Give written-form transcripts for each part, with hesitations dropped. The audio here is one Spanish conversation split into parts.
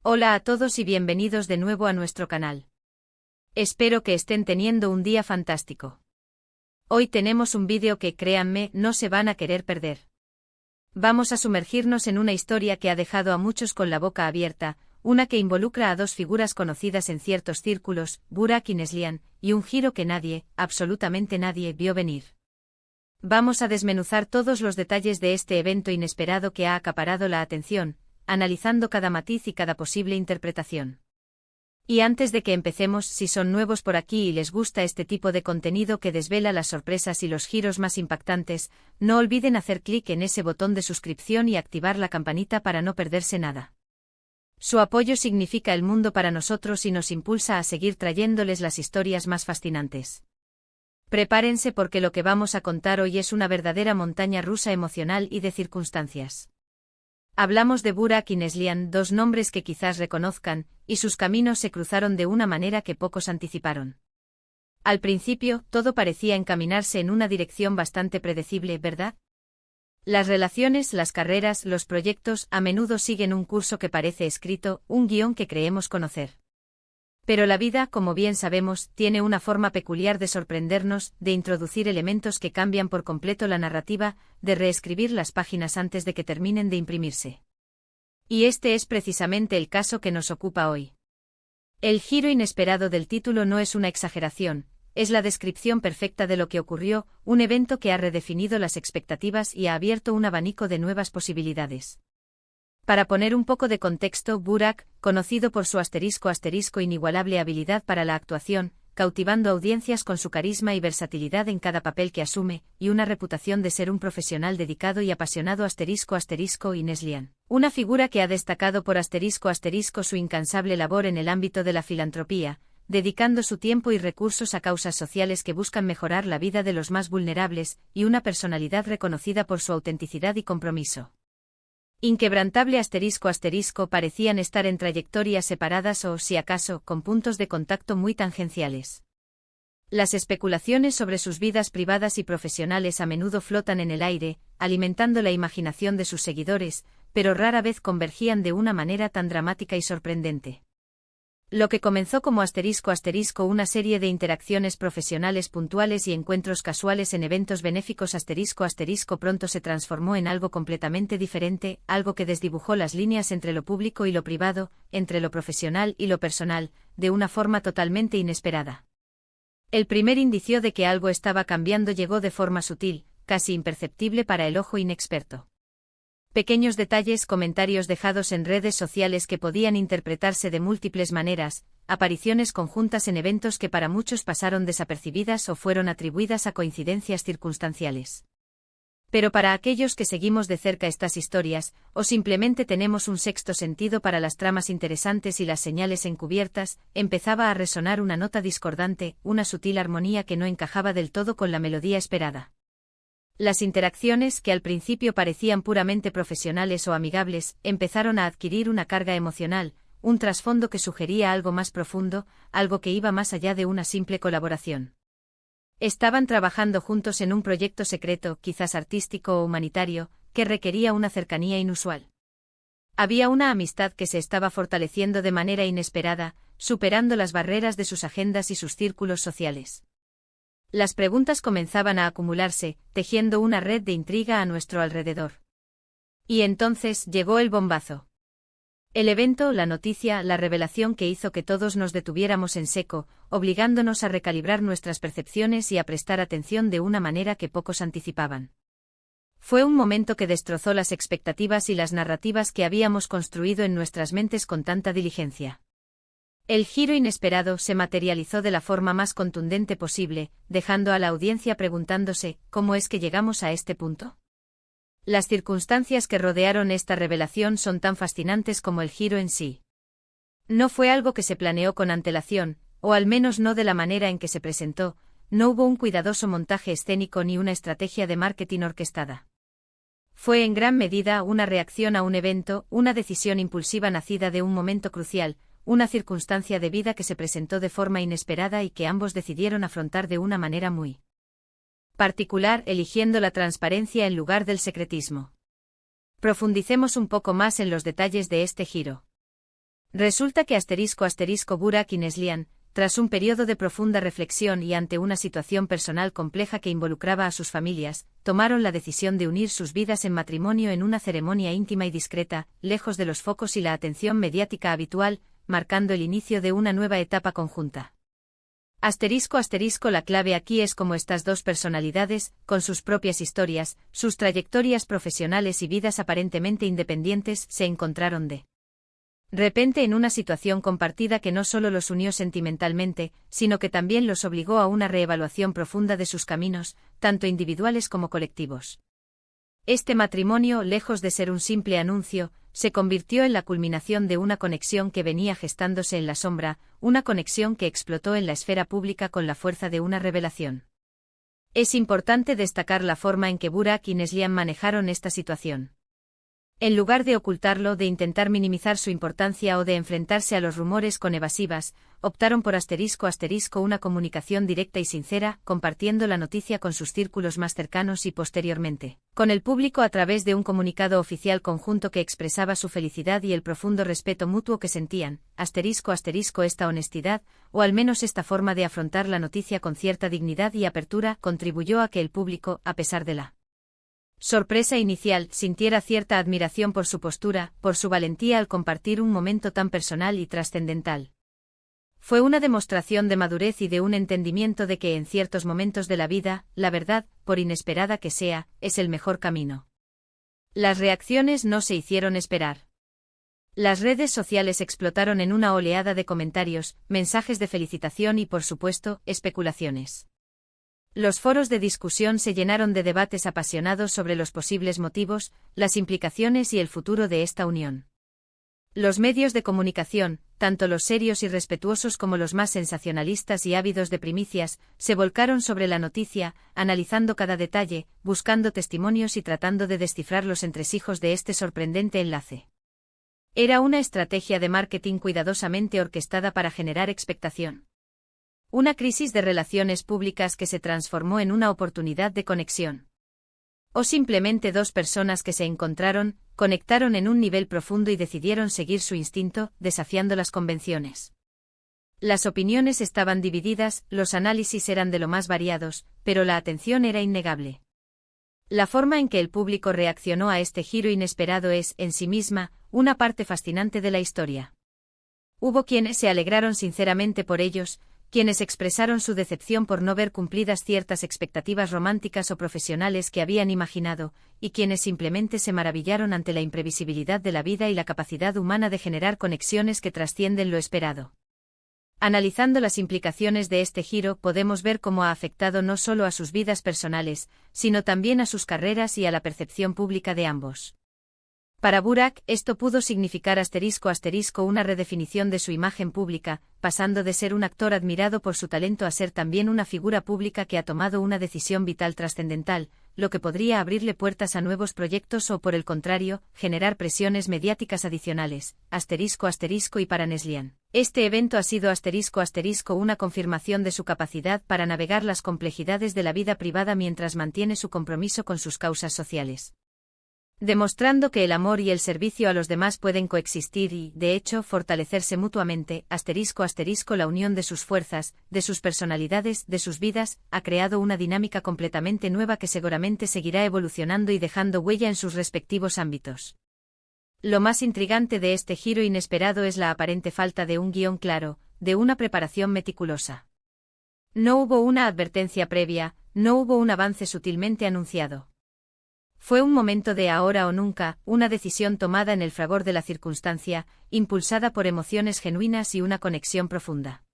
Hola a todos y bienvenidos de nuevo a nuestro canal. Espero que estén teniendo un día fantástico. Hoy tenemos un vídeo que, créanme, no se van a querer perder. Vamos a sumergirnos en una historia que ha dejado a muchos con la boca abierta, una que involucra a dos figuras conocidas en ciertos círculos, Burak y Neslihan, y un giro que nadie, absolutamente nadie, vio venir. Vamos a desmenuzar todos los detalles de este evento inesperado que ha acaparado la atención, analizando cada matiz y cada posible interpretación. Y antes de que empecemos, si son nuevos por aquí y les gusta este tipo de contenido que desvela las sorpresas y los giros más impactantes, no olviden hacer clic en ese botón de suscripción y activar la campanita para no perderse nada. Su apoyo significa el mundo para nosotros y nos impulsa a seguir trayéndoles las historias más fascinantes. Prepárense porque lo que vamos a contar hoy es una verdadera montaña rusa emocional y de circunstancias. Hablamos de Burak y Neslihan, dos nombres que quizás reconozcan, y sus caminos se cruzaron de una manera que pocos anticiparon. Al principio, todo parecía encaminarse en una dirección bastante predecible, ¿verdad? Las relaciones, las carreras, los proyectos a menudo siguen un curso que parece escrito, un guión que creemos conocer. Pero la vida, como bien sabemos, tiene una forma peculiar de sorprendernos, de introducir elementos que cambian por completo la narrativa, de reescribir las páginas antes de que terminen de imprimirse. Y este es precisamente el caso que nos ocupa hoy. El giro inesperado del título no es una exageración, es la descripción perfecta de lo que ocurrió, un evento que ha redefinido las expectativas y ha abierto un abanico de nuevas posibilidades. Para poner un poco de contexto, Burak, conocido por su inigualable habilidad para la actuación, cautivando audiencias con su carisma y versatilidad en cada papel que asume, y una reputación de ser un profesional dedicado y apasionado y Neslihan, una figura que ha destacado por su incansable labor en el ámbito de la filantropía, dedicando su tiempo y recursos a causas sociales que buscan mejorar la vida de los más vulnerables, y una personalidad reconocida por su autenticidad y compromiso. Inquebrantable parecían estar en trayectorias separadas o, si acaso, con puntos de contacto muy tangenciales. Las especulaciones sobre sus vidas privadas y profesionales a menudo flotan en el aire, alimentando la imaginación de sus seguidores, pero rara vez convergían de una manera tan dramática y sorprendente. Lo que comenzó como una serie de interacciones profesionales puntuales y encuentros casuales en eventos benéficos pronto se transformó en algo completamente diferente, algo que desdibujó las líneas entre lo público y lo privado, entre lo profesional y lo personal, de una forma totalmente inesperada. El primer indicio de que algo estaba cambiando llegó de forma sutil, casi imperceptible para el ojo inexperto. Pequeños detalles, comentarios dejados en redes sociales que podían interpretarse de múltiples maneras, apariciones conjuntas en eventos que para muchos pasaron desapercibidas o fueron atribuidas a coincidencias circunstanciales. Pero para aquellos que seguimos de cerca estas historias, o simplemente tenemos un sexto sentido para las tramas interesantes y las señales encubiertas, empezaba a resonar una nota discordante, una sutil armonía que no encajaba del todo con la melodía esperada. Las interacciones, que al principio parecían puramente profesionales o amigables, empezaron a adquirir una carga emocional, un trasfondo que sugería algo más profundo, algo que iba más allá de una simple colaboración. Estaban trabajando juntos en un proyecto secreto, quizás artístico o humanitario, que requería una cercanía inusual. Había una amistad que se estaba fortaleciendo de manera inesperada, superando las barreras de sus agendas y sus círculos sociales. Las preguntas comenzaban a acumularse, tejiendo una red de intriga a nuestro alrededor. Y entonces llegó el bombazo. El evento, la noticia, la revelación que hizo que todos nos detuviéramos en seco, obligándonos a recalibrar nuestras percepciones y a prestar atención de una manera que pocos anticipaban. Fue un momento que destrozó las expectativas y las narrativas que habíamos construido en nuestras mentes con tanta diligencia. El giro inesperado se materializó de la forma más contundente posible, dejando a la audiencia preguntándose, ¿cómo es que llegamos a este punto? Las circunstancias que rodearon esta revelación son tan fascinantes como el giro en sí. No fue algo que se planeó con antelación, o al menos no de la manera en que se presentó, no hubo un cuidadoso montaje escénico ni una estrategia de marketing orquestada. Fue en gran medida una reacción a un evento, una decisión impulsiva nacida de un momento crucial, una circunstancia de vida que se presentó de forma inesperada y que ambos decidieron afrontar de una manera muy particular, eligiendo la transparencia en lugar del secretismo. Profundicemos un poco más en los detalles de este giro. Resulta que Burak y Neslihan, tras un periodo de profunda reflexión y ante una situación personal compleja que involucraba a sus familias, tomaron la decisión de unir sus vidas en matrimonio en una ceremonia íntima y discreta, lejos de los focos y la atención mediática habitual, marcando el inicio de una nueva etapa conjunta. La clave aquí es cómo estas dos personalidades, con sus propias historias, sus trayectorias profesionales y vidas aparentemente independientes, se encontraron de repente en una situación compartida que no solo los unió sentimentalmente, sino que también los obligó a una reevaluación profunda de sus caminos, tanto individuales como colectivos. Este matrimonio, lejos de ser un simple anuncio, se convirtió en la culminación de una conexión que venía gestándose en la sombra, una conexión que explotó en la esfera pública con la fuerza de una revelación. Es importante destacar la forma en que Burak y Neslihan manejaron esta situación. En lugar de ocultarlo, de intentar minimizar su importancia o de enfrentarse a los rumores con evasivas, optaron por una comunicación directa y sincera, compartiendo la noticia con sus círculos más cercanos y posteriormente con el público a través de un comunicado oficial conjunto que expresaba su felicidad y el profundo respeto mutuo que sentían. Esta honestidad, o al menos esta forma de afrontar la noticia con cierta dignidad y apertura, contribuyó a que el público, a pesar de la sorpresa inicial, sintiera cierta admiración por su postura, por su valentía al compartir un momento tan personal y trascendental. Fue una demostración de madurez y de un entendimiento de que en ciertos momentos de la vida, la verdad, por inesperada que sea, es el mejor camino. Las reacciones no se hicieron esperar. Las redes sociales explotaron en una oleada de comentarios, mensajes de felicitación y, por supuesto, especulaciones. Los foros de discusión se llenaron de debates apasionados sobre los posibles motivos, las implicaciones y el futuro de esta unión. Los medios de comunicación, tanto los serios y respetuosos como los más sensacionalistas y ávidos de primicias, se volcaron sobre la noticia, analizando cada detalle, buscando testimonios y tratando de descifrar los entresijos de este sorprendente enlace. Era una estrategia de marketing cuidadosamente orquestada para generar expectación. Una crisis de relaciones públicas que se transformó en una oportunidad de conexión. O simplemente dos personas que se encontraron, conectaron en un nivel profundo y decidieron seguir su instinto, desafiando las convenciones. Las opiniones estaban divididas, los análisis eran de lo más variados, pero la atención era innegable. La forma en que el público reaccionó a este giro inesperado es, en sí misma, una parte fascinante de la historia. Hubo quienes se alegraron sinceramente por ellos, quienes expresaron su decepción por no ver cumplidas ciertas expectativas románticas o profesionales que habían imaginado, y quienes simplemente se maravillaron ante la imprevisibilidad de la vida y la capacidad humana de generar conexiones que trascienden lo esperado. Analizando las implicaciones de este giro, podemos ver cómo ha afectado no solo a sus vidas personales, sino también a sus carreras y a la percepción pública de ambos. Para Burak, esto pudo significar una redefinición de su imagen pública, pasando de ser un actor admirado por su talento a ser también una figura pública que ha tomado una decisión vital trascendental, lo que podría abrirle puertas a nuevos proyectos o, por el contrario, generar presiones mediáticas adicionales. Y para Neslihan, este evento ha sido una confirmación de su capacidad para navegar las complejidades de la vida privada mientras mantiene su compromiso con sus causas sociales. Demostrando que el amor y el servicio a los demás pueden coexistir y, de hecho, fortalecerse mutuamente. La unión de sus fuerzas, de sus personalidades, de sus vidas, ha creado una dinámica completamente nueva que seguramente seguirá evolucionando y dejando huella en sus respectivos ámbitos. Lo más intrigante de este giro inesperado es la aparente falta de un guión claro, de una preparación meticulosa. No hubo una advertencia previa, no hubo un avance sutilmente anunciado. Fue un momento de ahora o nunca, una decisión tomada en el fragor de la circunstancia, impulsada por emociones genuinas y una conexión profunda.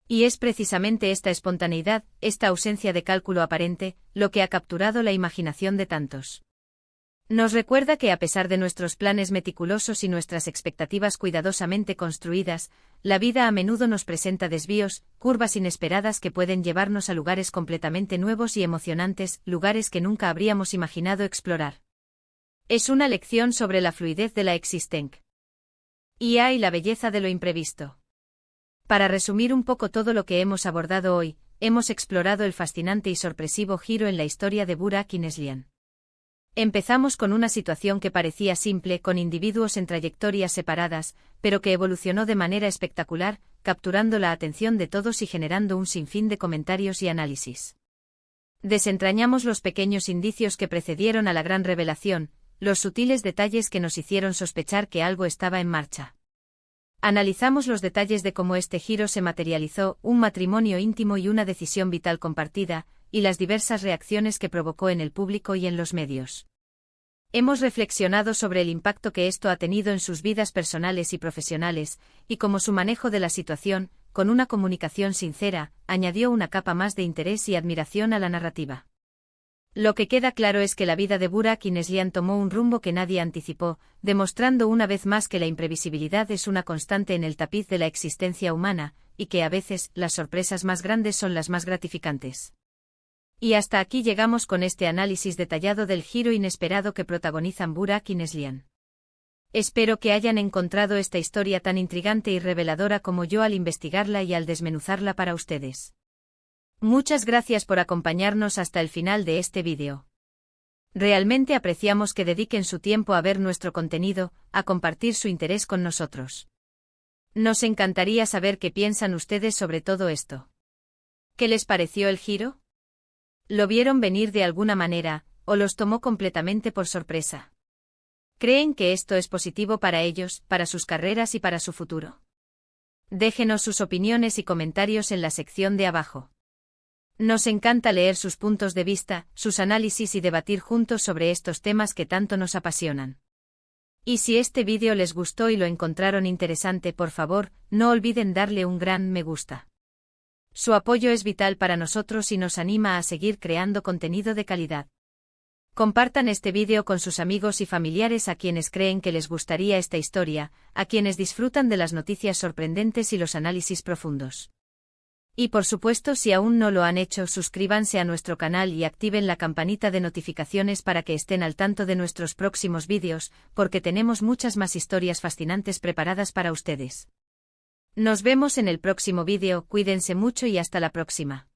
Y es precisamente esta espontaneidad, esta ausencia de cálculo aparente, lo que ha capturado la imaginación de tantos. Nos recuerda que a pesar de nuestros planes meticulosos y nuestras expectativas cuidadosamente construidas, la vida a menudo nos presenta desvíos, curvas inesperadas que pueden llevarnos a lugares completamente nuevos y emocionantes, lugares que nunca habríamos imaginado explorar. Es una lección sobre la fluidez de la existencia y la belleza de lo imprevisto. Para resumir un poco todo lo que hemos abordado hoy, hemos explorado el fascinante y sorpresivo giro en la historia de Burak y Neslihan. Empezamos con una situación que parecía simple, con individuos en trayectorias separadas, pero que evolucionó de manera espectacular, capturando la atención de todos y generando un sinfín de comentarios y análisis. Desentrañamos los pequeños indicios que precedieron a la gran revelación, los sutiles detalles que nos hicieron sospechar que algo estaba en marcha. Analizamos los detalles de cómo este giro se materializó, un matrimonio íntimo y una decisión vital compartida, y las diversas reacciones que provocó en el público y en los medios. Hemos reflexionado sobre el impacto que esto ha tenido en sus vidas personales y profesionales, y cómo su manejo de la situación, con una comunicación sincera, añadió una capa más de interés y admiración a la narrativa. Lo que queda claro es que la vida de Burak y Neslihan tomó un rumbo que nadie anticipó, demostrando una vez más que la imprevisibilidad es una constante en el tapiz de la existencia humana, y que a veces las sorpresas más grandes son las más gratificantes. Y hasta aquí llegamos con este análisis detallado del giro inesperado que protagonizan Burak y Neslihan. Espero que hayan encontrado esta historia tan intrigante y reveladora como yo al investigarla y al desmenuzarla para ustedes. Muchas gracias por acompañarnos hasta el final de este vídeo. Realmente apreciamos que dediquen su tiempo a ver nuestro contenido, a compartir su interés con nosotros. Nos encantaría saber qué piensan ustedes sobre todo esto. ¿Qué les pareció el giro? ¿Lo vieron venir de alguna manera, o los tomó completamente por sorpresa? ¿Creen que esto es positivo para ellos, para sus carreras y para su futuro? Déjenos sus opiniones y comentarios en la sección de abajo. Nos encanta leer sus puntos de vista, sus análisis y debatir juntos sobre estos temas que tanto nos apasionan. Y si este vídeo les gustó y lo encontraron interesante, por favor, no olviden darle un gran me gusta. Su apoyo es vital para nosotros y nos anima a seguir creando contenido de calidad. Compartan este vídeo con sus amigos y familiares a quienes creen que les gustaría esta historia, a quienes disfrutan de las noticias sorprendentes y los análisis profundos. Y por supuesto, si aún no lo han hecho, suscríbanse a nuestro canal y activen la campanita de notificaciones para que estén al tanto de nuestros próximos vídeos, porque tenemos muchas más historias fascinantes preparadas para ustedes. Nos vemos en el próximo vídeo, cuídense mucho y hasta la próxima.